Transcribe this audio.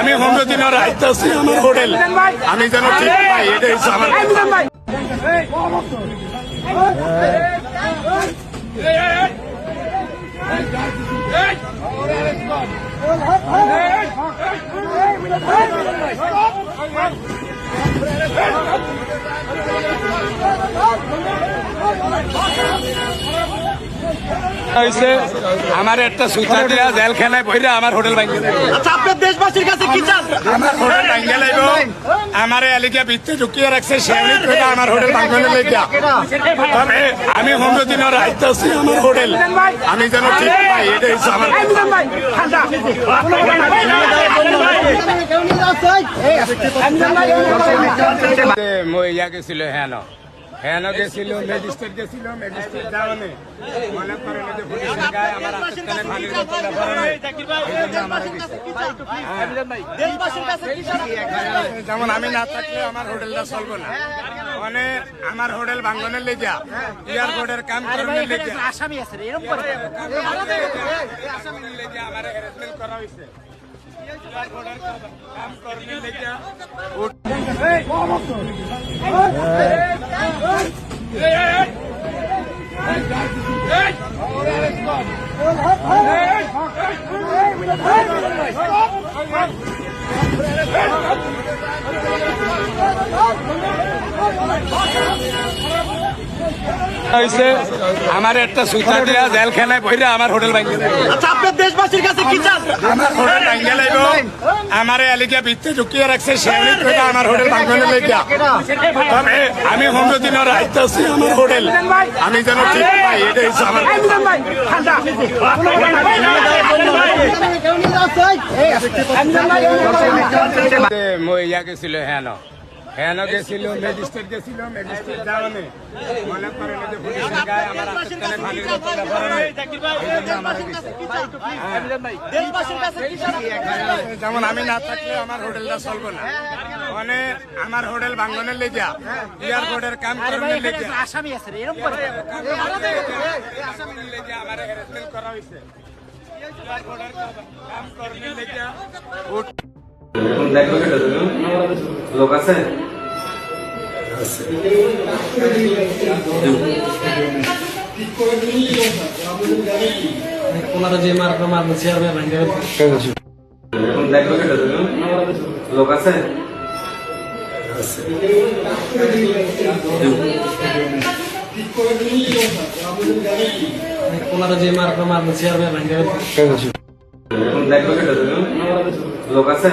আমি 15 দিনের আইতাছি আমার হোটেল আমি যেন ঠিক পাই এটাই হচ্ছে আমার আমার একটা সুতা দিয়া জেলখানায় বইরা আমার হোটেল ভাঙ্গে আপনার দেশবাসীর কাছে কি চান? আমার হোটেল ভাঙ্গে লাগব আমার এলাকা ভিত্তি ঢুকিয়ে রাখছে শেয়ারিং করে আমার হোটেল ভাঙ্গনে লেগা তবে আমি 15 দিনের আইতাছি আমার হোটেল আমি যেন ঠিক পাই এটাই হচ্ছে আমার ইয়া গেছিল হ্যাঁ গেছিল ম্যাজিস্ট্রেট গেছিল ম্যাজিস্ট্রেট যাওয়ানে মনে করেন যে পুলিশের গায়ে আমার আত্মস্থানে পানির বোতল যেমন আমি না থাকলে আমার হোটেলটা চলবো না মানে আমার হোটেল ভাঙ্গনের লেগা এয়ারপোর্টের কাম করার লেগা আসামি আছে এরকম করে আসামির লেগা আমার হ্যারাসমেন্ট করা হয়েছে এয়ারপোর্টের কাম করার লেগা আমার একটা সুতা দিয়া জেলখানায় বইরা আমার হোটেল ভাঙ্গে আপনার দেশবাসীর কাছে কি চান? আমার হোটেল ভাঙ্গে লাগব আমার এলাকা ভিত্তি ঢুকিয়ে রাখছে শেয়ারিং করে আমার হোটেল ভাঙ্গনে লেগা তবে আমি 15 দিনের আইতাছি আমার হোটেল আমি যেন ঠিক পাই এটাই হচ্ছে আমার ইয়া গেছিল হ্যাঁ গেছিল ম্যাজিস্ট্রেট গেছিল ম্যাজিস্ট্রেট যাওয়ানে মনে করেন যে পুলিশের গায়ে আমার আত্মস্থানে পানির বোতল যেমন আমি না থাকলে আমার হোটেলটা চলবো না মানে আমার হোটেল ভাঙ্গনের লেগা এয়ারপোর্টের কাম করার লেগা আসামি আছে এরকম করে আসামির লেগা আমার হ্যারাসমেন্ট করা হয়েছে এয়ারপোর্টের কাম করার লেগা দেখো কেটে তুমি লোক আছে ওনারা যে মারবে চেয়ারম্যান ভাঙ্গে দেখো কেটে তুমি লোক আছে ওনারা যে মারবে চেয়ারম্যান ভাঙ্গে দেখো কেটে তুমি লোক আছে